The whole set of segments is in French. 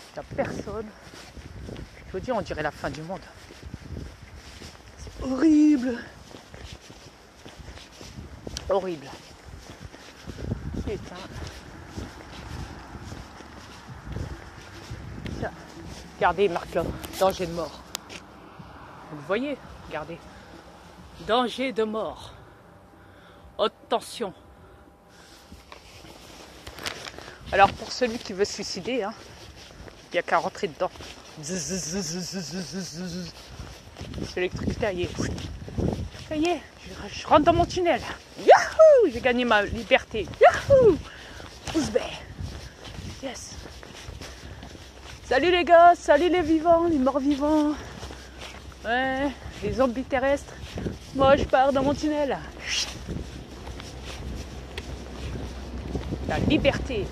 Il n'y a personne. Je vous dis, on dirait la fin du monde. C'est horrible. Horrible. Putain. Ça. Regardez, marque là. Danger de mort. Vous le voyez? Regardez. Danger de mort. Haute tension. Alors pour celui qui veut se suicider, hein, il n'y a qu'à rentrer dedans. C'est l'électricité, ça y est, je rentre dans mon tunnel. Yahoo! J'ai gagné ma liberté. Yahoo! Ouzbeh. Yes. Salut les gars, salut les vivants, les morts vivants. Ouais, les zombies terrestres. Moi je pars dans mon tunnel. La liberté.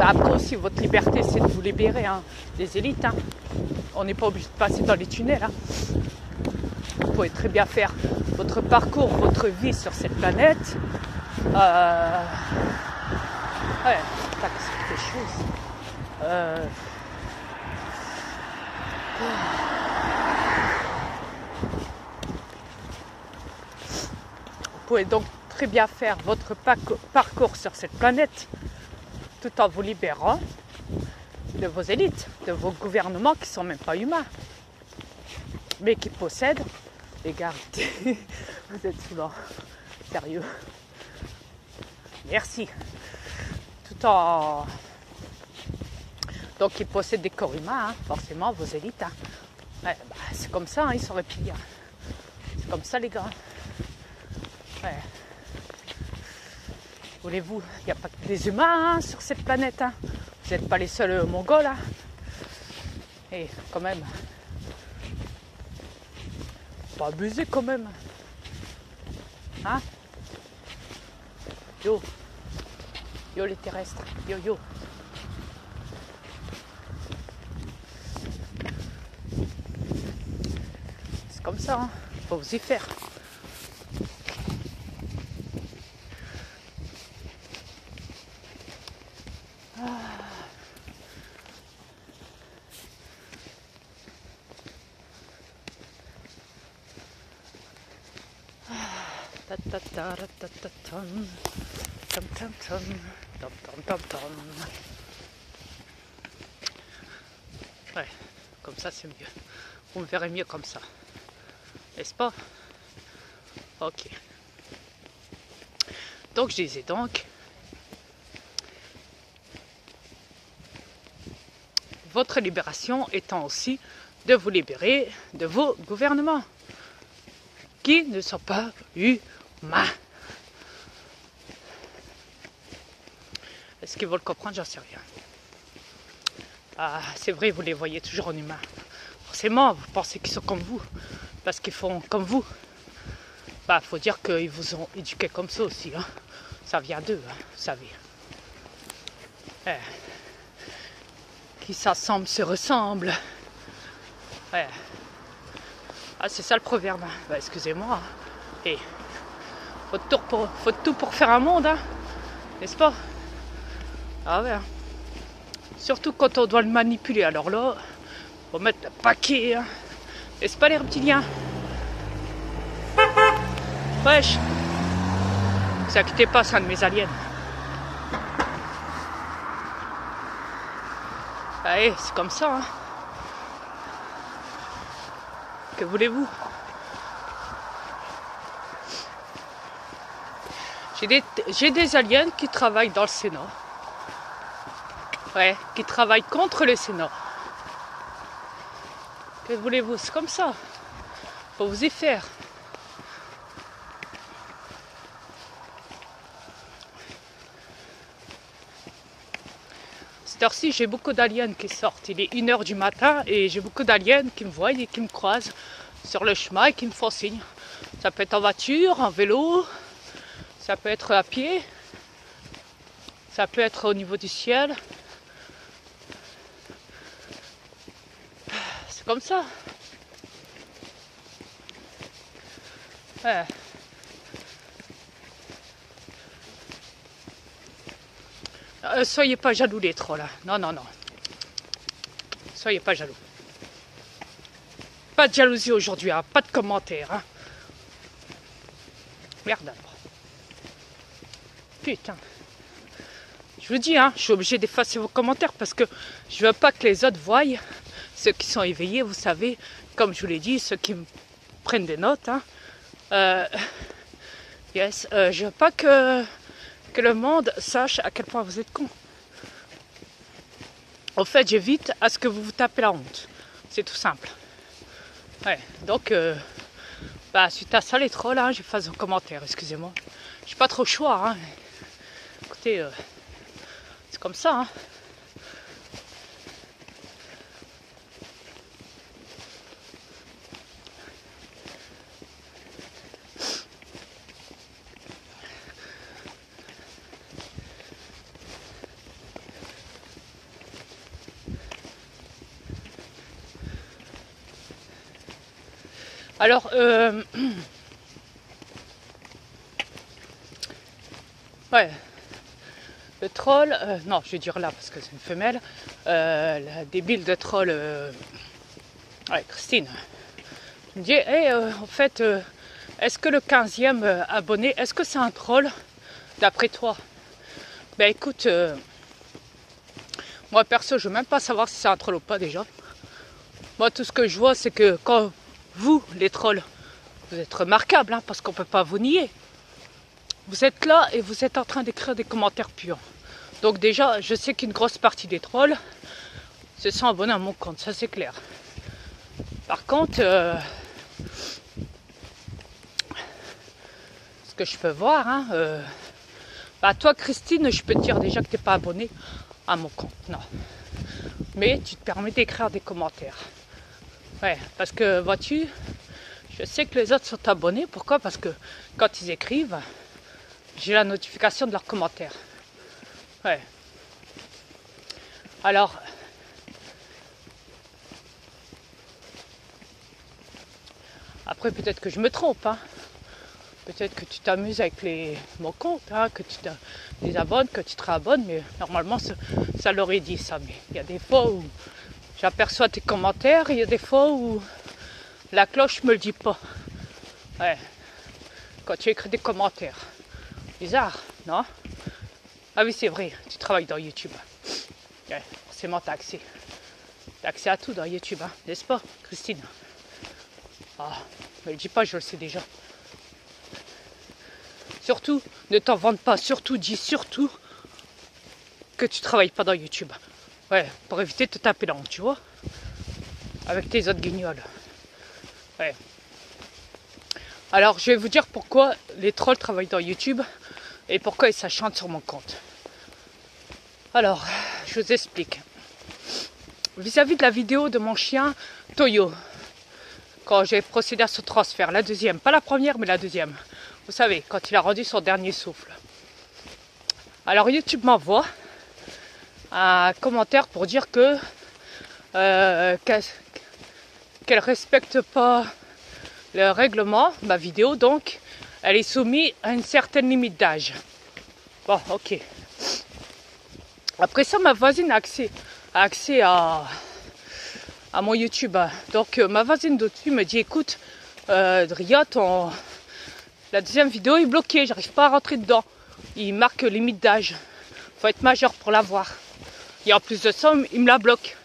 Après aussi, votre liberté, c'est de vous libérer, hein, des élites. Hein. On n'est pas obligé de passer dans les tunnels. Hein. Vous pouvez très bien faire votre parcours, votre vie sur cette planète. Ouais, tac, c'est quelque chose. Vous pouvez donc très bien faire votre parcours sur cette planète tout en vous libérant de vos élites, de vos gouvernements qui ne sont même pas humains, mais qui possèdent, les gars, vous êtes saoulant, sérieux, merci, tout en... Donc ils possèdent des corps humains, hein, forcément, vos élites, hein. Ouais, bah, c'est comme ça, hein, ils sont reptiliens, c'est comme ça les gars, ouais. Voulez-vous, il n'y a pas que des humains, hein, sur cette planète. Hein. Vous n'êtes pas les seuls Mongols. Hein. Et quand même, pas abuser quand même. Hein? Yo. Yo les terrestres. Yo yo. C'est comme ça. Hein. Faut vous y faire. Ouais, comme ça c'est mieux. Vous me verrez mieux comme ça. N'est-ce pas? Ok. Donc je disais donc, votre libération étant aussi de vous libérer de vos gouvernements qui ne sont pas humains. Est-ce qu'ils vont le comprendre? J'en sais rien. Ah, c'est vrai, vous les voyez toujours en humain. Forcément, vous pensez qu'ils sont comme vous, parce qu'ils font comme vous. Bah, faut dire qu'ils vous ont éduqué comme ça aussi. Hein. Ça vient d'eux, hein, vous savez. Qui s'assemblent se ressemblent. Ouais. Ah, c'est ça le proverbe. Hein. Bah, excusez-moi. Hein. Et faut tout pour faire un monde, hein. N'est-ce pas? Ah ouais. Hein. Surtout quand on doit le manipuler. Alors là, faut mettre le paquet. Hein. N'est-ce pas les reptiliens? Wesh. Ne vous inquiétez pas, c'est un de mes aliens. Allez, c'est comme ça. Hein. Que voulez-vous? J'ai des aliens qui travaillent dans le Sénat. Ouais, qui travaillent contre le Sénat. Que voulez-vous? C'est comme ça. Faut vous y faire. Cette heure-ci, j'ai beaucoup d'aliens qui sortent. Il est 1h du matin et j'ai beaucoup d'aliens qui me voient et qui me croisent sur le chemin et qui me font signe. Ça peut être en voiture, en vélo, ça peut être à pied, ça peut être au niveau du ciel. C'est comme ça. Ouais. Soyez pas jaloux les trolls. Hein. Non, non, non. Soyez pas jaloux. Pas de jalousie aujourd'hui, hein. Pas de commentaires. Hein. Merde alors. Putain. Je vous dis, hein, je suis obligé d'effacer vos commentaires parce que je veux pas que les autres voient, ceux qui sont éveillés, vous savez, comme je vous l'ai dit, ceux qui prennent des notes. Hein. Je veux pas que le monde sache à quel point vous êtes cons. En fait, j'évite à ce que vous vous tapez la honte. C'est tout simple. Ouais, donc, suite à ça, les trolls, hein, j'efface vos commentaires, excusez-moi. J'ai pas trop le choix. Hein. Écoutez, c'est comme ça. Hein. Alors, ouais, le troll, non, je vais dire là parce que c'est une femelle, la débile de troll, ouais, Christine, je me dis, hey, en fait, est-ce que le 15e abonné, est-ce que c'est un troll d'après toi? Ben écoute, moi perso, je veux même pas savoir si c'est un troll ou pas déjà. Moi, tout ce que je vois, c'est que quand vous, les trolls, vous êtes remarquables, hein, parce qu'on ne peut pas vous nier. Vous êtes là et vous êtes en train d'écrire des commentaires purs. Donc déjà, je sais qu'une grosse partie des trolls se sont abonnés à mon compte, ça c'est clair. Par contre, ce que je peux voir, hein, toi Christine, je peux te dire déjà que tu n'es pas abonnée à mon compte, non. Mais tu te permets d'écrire des commentaires. Ouais, parce que vois-tu, je sais que les autres sont abonnés. Pourquoi? Parce que quand ils écrivent, j'ai la notification de leurs commentaires. Ouais. Alors, après peut-être que je me trompe. Hein. Peut-être que tu t'amuses avec mon compte, hein, que tu te désabonnes, que tu te réabonnes. Mais normalement, ça l'aurait dit ça. Mais il y a des fois où j'aperçois tes commentaires. Il y a des fois où la cloche me le dit pas. Ouais. Quand tu écris des commentaires. Bizarre, non? Ah oui, c'est vrai, tu travailles dans YouTube. Ouais, forcément, tu as accès. Tu as accès à tout dans YouTube, hein, n'est-ce pas, Christine? Ah, me le dis pas, je le sais déjà. Surtout, ne t'en vante pas. Surtout, dis surtout que tu travailles pas dans YouTube. Ouais, pour éviter de te taper la honte, tu vois? Avec tes autres guignols. Ouais. Alors, je vais vous dire pourquoi les trolls travaillent dans YouTube et pourquoi ils s'acharnent sur mon compte. Alors, je vous explique. Vis-à-vis de la vidéo de mon chien Toyo, quand j'ai procédé à ce transfert, la deuxième, pas la première, mais la deuxième. Vous savez, quand il a rendu son dernier souffle. Alors, YouTube m'envoie un commentaire pour dire que qu'elle respecte pas le règlement, ma vidéo, donc elle est soumise à une certaine limite d'âge. Bon, ok. Après ça, ma voisine a accès à mon YouTube. Donc ma voisine d'au-dessus me dit, écoute, Dria, la deuxième vidéo est bloquée, j'arrive pas à rentrer dedans. Il marque limite d'âge. Faut être majeur pour la voir. Et en plus de ça, il me la bloque.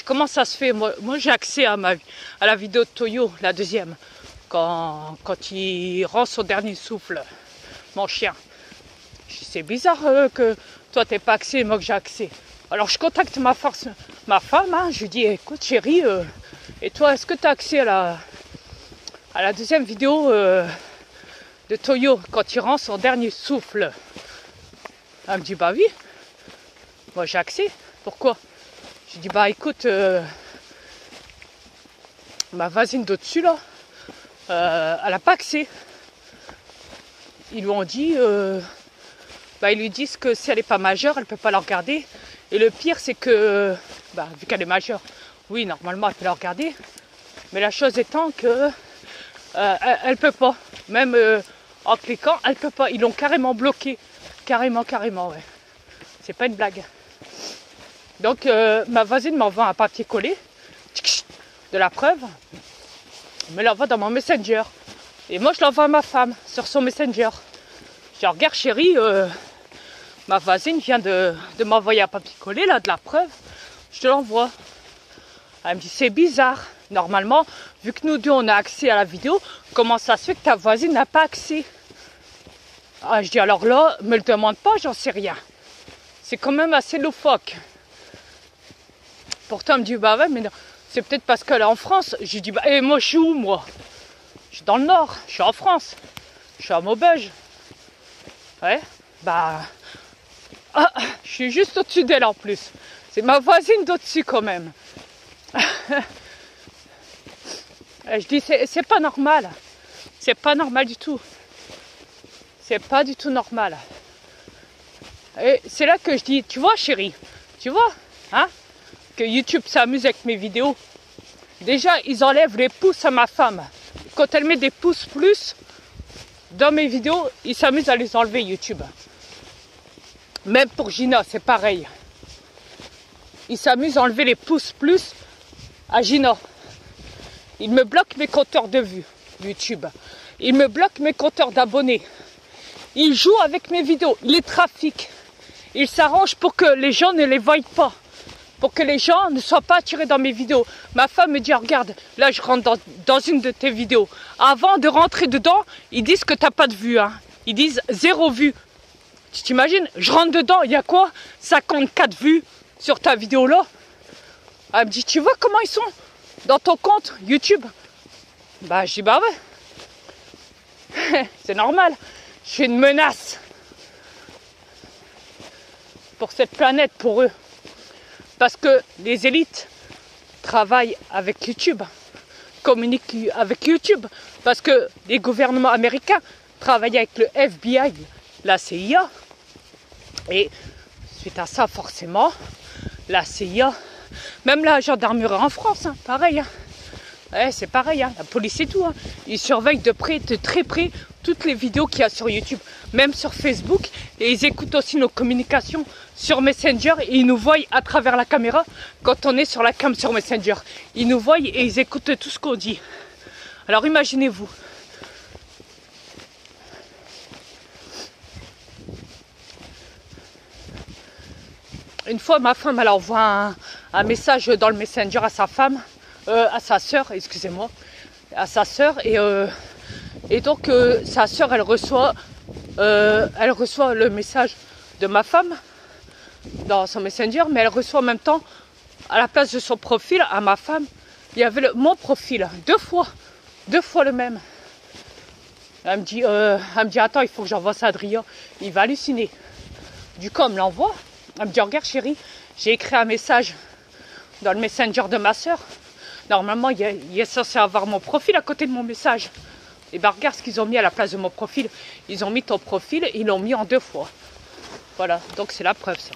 Comment ça se fait? Moi j'ai accès à la vidéo de Toyo, la deuxième. Quand il rend son dernier souffle, mon chien. C'est bizarre que toi t'aies pas accès et moi que j'ai accès. Alors je contacte ma femme, hein, je lui dis, écoute chérie, et toi est-ce que tu as accès à la deuxième vidéo de Toyo quand il rend son dernier souffle? Elle me dit, bah oui, moi j'ai accès. Pourquoi? Je dis, bah écoute, ma voisine d'au-dessus là, elle n'a pas accès. Ils lui ont dit, ils lui disent que si elle n'est pas majeure, elle ne peut pas la regarder. Et le pire, c'est que, vu qu'elle est majeure, oui, normalement, elle peut la regarder. Mais la chose étant que elle ne peut pas. Même en cliquant, elle ne peut pas. Ils l'ont carrément bloqué. Carrément, ouais. C'est pas une blague. Donc ma voisine m'envoie un papier collé de la preuve, me l'envoie dans mon Messenger. Et moi je l'envoie à ma femme sur son Messenger. Je dis regarde chérie, ma voisine vient de m'envoyer un papier collé là de la preuve, je te l'envoie. Elle me dit c'est bizarre. Normalement, vu que nous deux on a accès à la vidéo, comment ça se fait que ta voisine n'a pas accès? Ah, je dis alors là, me le demande pas, j'en sais rien. C'est quand même assez loufoque. Pourtant elle me dit bah ouais mais non, c'est peut-être parce qu'elle est en France. Je dis bah et moi je suis où moi? Je suis dans le nord, je suis en France. Je suis à Maubeuge. Ouais, bah ah, je suis juste au-dessus d'elle en plus. C'est ma voisine d'au-dessus quand même. Je dis c'est pas normal. C'est pas normal du tout. C'est pas du tout normal. Et c'est là que je dis, tu vois chérie, tu vois, hein, que YouTube s'amuse avec mes vidéos. Déjà, ils enlèvent les pouces à ma femme. Quand elle met des pouces plus dans mes vidéos, ils s'amusent à les enlever YouTube. Même pour Gina, c'est pareil. Ils s'amusent à enlever les pouces plus à Gina. Ils me bloquent mes compteurs de vues YouTube. Ils me bloquent mes compteurs d'abonnés. Ils jouent avec mes vidéos, ils les trafiquent. Ils s'arrangent pour que les gens ne les voient pas. Pour que les gens ne soient pas attirés dans mes vidéos. Ma femme me dit, regarde, là je rentre dans une de tes vidéos. Avant de rentrer dedans, ils disent que tu n'as pas de vues. Hein. Ils disent 0 vues. Tu t'imagines? Je rentre dedans, il y a quoi? 54 vues sur ta vidéo là. Elle me dit, tu vois comment ils sont dans ton compte YouTube? Bah je dis, bah ouais. C'est normal. Je suis une menace. Pour cette planète, pour eux. Parce que les élites travaillent avec YouTube, communiquent avec YouTube. Parce que les gouvernements américains travaillent avec le FBI, la CIA. Et suite à ça, forcément, la CIA, même la gendarmerie en France, hein, pareil. Hein. Ouais, c'est pareil, hein, la police et tout. Hein. Ils surveillent de près, de très près, toutes les vidéos qu'il y a sur YouTube, même sur Facebook. Et ils écoutent aussi nos communications sur Messenger. Et ils nous voient à travers la caméra quand on est sur la cam sur Messenger. Ils nous voient et ils écoutent tout ce qu'on dit. Alors imaginez-vous. Une fois, ma femme, elle envoie un message dans le Messenger à sa femme. À sa sœur, excusez-moi, à sa sœur et donc sa sœur elle reçoit le message de ma femme dans son Messenger, mais elle reçoit en même temps à la place de son profil à ma femme, il y avait mon profil deux fois le même. Elle me dit attends, il faut que j'envoie ça à Adrien, il va halluciner. Du coup elle me l'envoie, elle me dit regarde chérie, j'ai écrit un message dans le Messenger de ma sœur. Normalement, il est censé avoir mon profil à côté de mon message. Et bien, regarde ce qu'ils ont mis à la place de mon profil. Ils ont mis ton profil et ils l'ont mis en 2 fois. Voilà, donc c'est la preuve, ça.